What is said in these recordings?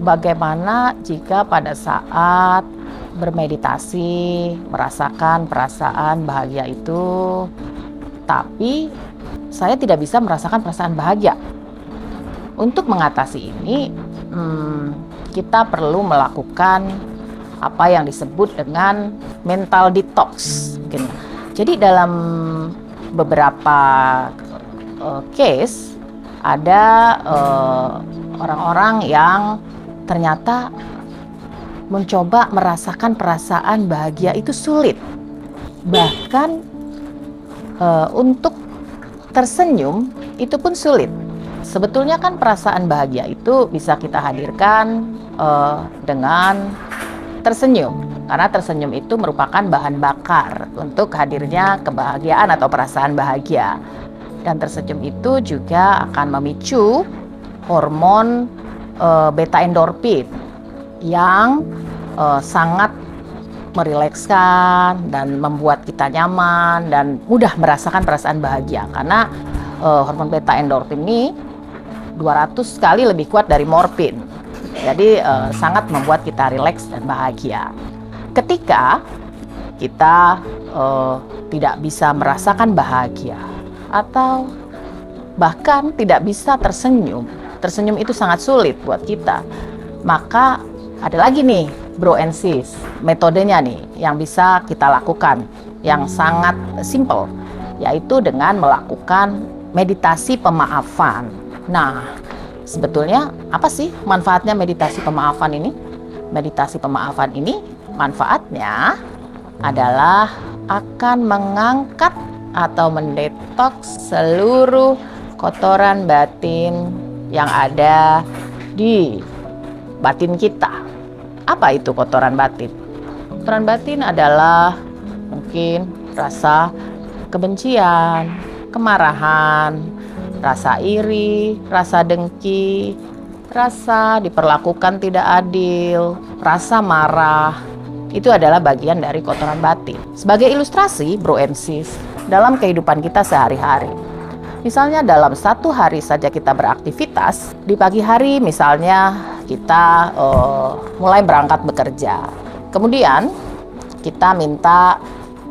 bagaimana jika pada saat bermeditasi, merasakan perasaan bahagia itu, tapi saya tidak bisa merasakan perasaan bahagia. Untuk mengatasi ini, kita perlu melakukan apa yang disebut dengan mental detox. Jadi dalam beberapa case ada orang-orang yang ternyata mencoba merasakan perasaan bahagia itu sulit. Bahkan untuk tersenyum itu pun sulit. Sebetulnya kan perasaan bahagia itu bisa kita hadirkan dengan tersenyum. Karena tersenyum itu merupakan bahan bakar untuk hadirnya kebahagiaan atau perasaan bahagia. Dan tersenyum itu juga akan memicu hormon beta endorfin yang sangat merilekskan dan membuat kita nyaman dan mudah merasakan perasaan bahagia. Karena hormon beta endorfin ini 200 kali lebih kuat dari morfin. Jadi sangat membuat kita rileks dan bahagia. Ketika kita tidak bisa merasakan bahagia atau bahkan tidak bisa tersenyum itu sangat sulit buat kita. Maka ada lagi nih bro and sis, metodenya nih yang bisa kita lakukan yang sangat simple, yaitu dengan melakukan meditasi pemaafan. Nah, sebetulnya apa sih manfaatnya meditasi pemaafan ini? Meditasi pemaafan ini manfaatnya adalah akan mengangkat atau mendetoks seluruh kotoran batin yang ada di batin kita. Apa itu kotoran batin? Kotoran batin adalah mungkin rasa kebencian, kemarahan, rasa iri, rasa dengki, rasa diperlakukan tidak adil, rasa marah. Itu adalah bagian dari kotoran batin. Sebagai ilustrasi, bro and sis, dalam kehidupan kita sehari-hari, misalnya dalam satu hari saja kita beraktivitas, di pagi hari misalnya kita mulai berangkat bekerja. Kemudian kita minta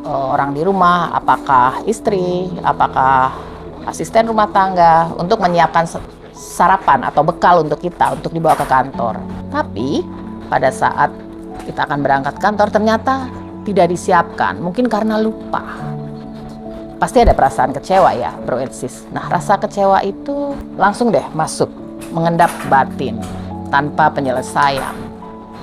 orang di rumah, apakah istri, apakah asisten rumah tangga, untuk menyiapkan sarapan atau bekal untuk kita, untuk dibawa ke kantor. Tapi pada saat kita akan berangkat kantor ternyata tidak disiapkan, mungkin karena lupa. Pasti ada perasaan kecewa ya bro and sis. Nah, rasa kecewa itu langsung deh masuk, mengendap batin tanpa penyelesaian.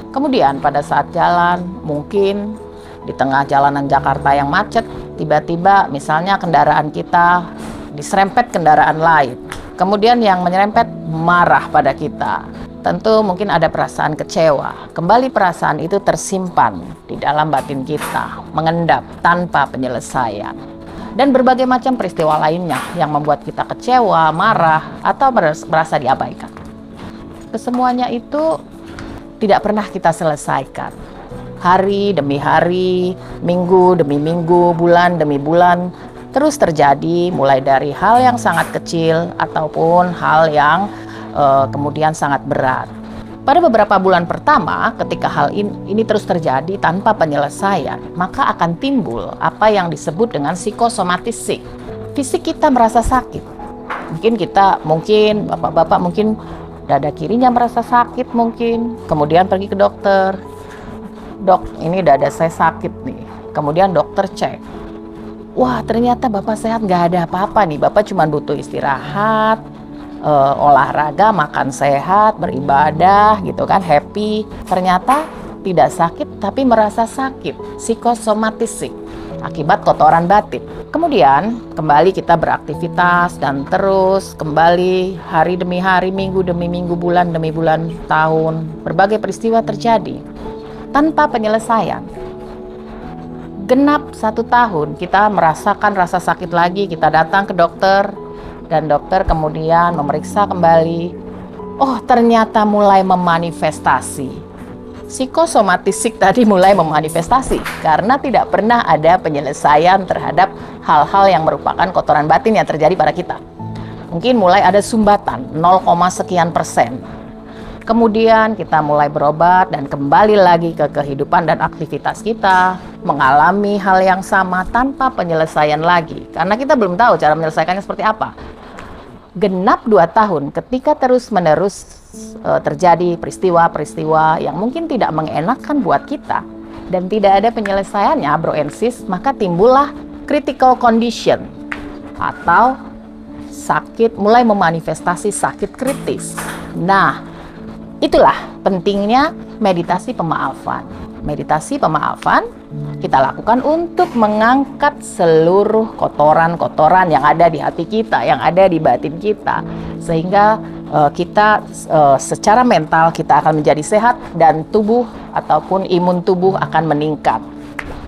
Kemudian pada saat jalan, mungkin di tengah jalanan Jakarta yang macet, tiba-tiba misalnya kendaraan kita diserempet kendaraan lain. Kemudian yang menyerempet marah pada kita. Tentu mungkin ada perasaan kecewa. Kembali perasaan itu tersimpan di dalam batin kita, mengendap tanpa penyelesaian. Dan berbagai macam peristiwa lainnya yang membuat kita kecewa, marah, atau merasa diabaikan. Kesemuanya itu tidak pernah kita selesaikan. Hari demi hari, minggu demi minggu, bulan demi bulan, terus terjadi, mulai dari hal yang sangat kecil ataupun hal yang kemudian sangat berat. Pada beberapa bulan pertama, ketika hal ini terus terjadi tanpa penyelesaian, maka akan timbul apa yang disebut dengan psikosomatisik. Fisik kita merasa sakit. Mungkin bapak-bapak mungkin dada kirinya merasa sakit mungkin. Kemudian pergi ke dokter. Dok, ini dada saya sakit nih. Kemudian dokter cek. Wah, ternyata bapak sehat, nggak ada apa-apa nih. Bapak cuma butuh istirahat, olahraga, makan sehat, beribadah gitu kan, happy. Ternyata tidak sakit tapi merasa sakit, psikosomatisik, akibat kotoran batin. Kemudian kembali kita beraktivitas dan terus kembali hari demi hari, minggu demi minggu, bulan demi bulan, tahun. Berbagai peristiwa terjadi tanpa penyelesaian. Genap 1 tahun kita merasakan rasa sakit lagi, kita datang ke dokter. Dan dokter kemudian memeriksa kembali. Oh, ternyata mulai memanifestasi. Psikosomatisik tadi mulai memanifestasi karena tidak pernah ada penyelesaian terhadap hal-hal yang merupakan kotoran batin yang terjadi pada kita. Mungkin mulai ada sumbatan 0, sekian %. Kemudian kita mulai berobat dan kembali lagi ke kehidupan dan aktivitas kita, mengalami hal yang sama tanpa penyelesaian lagi. Karena kita belum tahu cara menyelesaikannya seperti apa. Genap 2 tahun ketika terus-menerus terjadi peristiwa-peristiwa yang mungkin tidak mengenakan buat kita dan tidak ada penyelesaiannya, bro and sis, maka timbullah critical condition atau sakit, mulai memanifestasi sakit kritis. Nah, itulah pentingnya meditasi pemaafan. Meditasi pemaafan kita lakukan untuk mengangkat seluruh kotoran-kotoran yang ada di hati kita, yang ada di batin kita, sehingga kita secara mental kita akan menjadi sehat dan tubuh ataupun imun tubuh akan meningkat.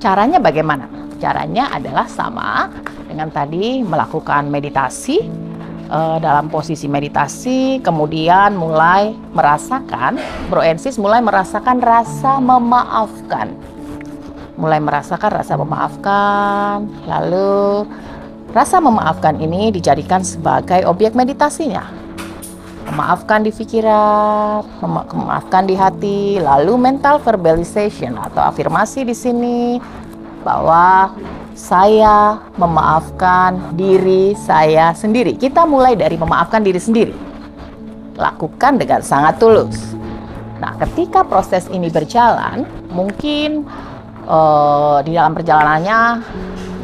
Caranya bagaimana? Caranya adalah sama dengan tadi, melakukan meditasi. Dalam posisi meditasi, kemudian mulai merasakan, bro and sis, mulai merasakan rasa memaafkan. Mulai merasakan rasa memaafkan, lalu rasa memaafkan ini dijadikan sebagai objek meditasinya. Memaafkan di pikiran, memaafkan di hati, lalu mental verbalization atau afirmasi di sini bahwa saya memaafkan diri saya sendiri. Kita mulai dari memaafkan diri sendiri. Lakukan dengan sangat tulus. Nah, ketika proses ini berjalan, mungkin di dalam perjalanannya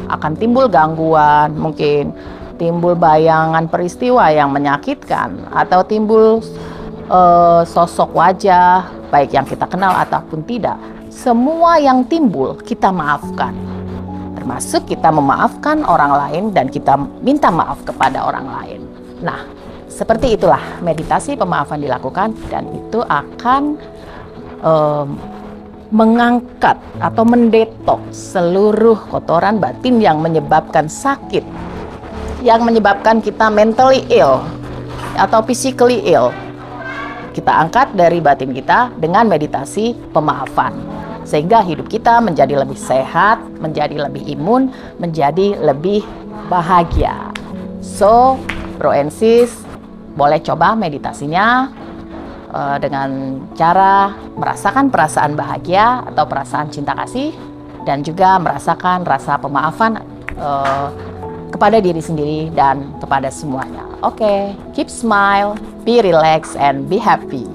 akan timbul gangguan, mungkin timbul bayangan peristiwa yang menyakitkan, atau timbul sosok wajah, baik yang kita kenal ataupun tidak. Semua yang timbul kita maafkan. Termasuk kita memaafkan orang lain dan kita minta maaf kepada orang lain. Nah, seperti itulah meditasi pemaafan dilakukan, dan itu akan mengangkat atau mendetok seluruh kotoran batin yang menyebabkan sakit, yang menyebabkan kita mentally ill atau physically ill. Kita angkat dari batin kita dengan meditasi pemaafan. Sehingga hidup kita menjadi lebih sehat, menjadi lebih imun, menjadi lebih bahagia. So, bro and sis, boleh coba meditasinya dengan cara merasakan perasaan bahagia atau perasaan cinta kasih, dan juga merasakan rasa pemaafan kepada diri sendiri dan kepada semuanya. Oke, keep smile, be relaxed, and be happy.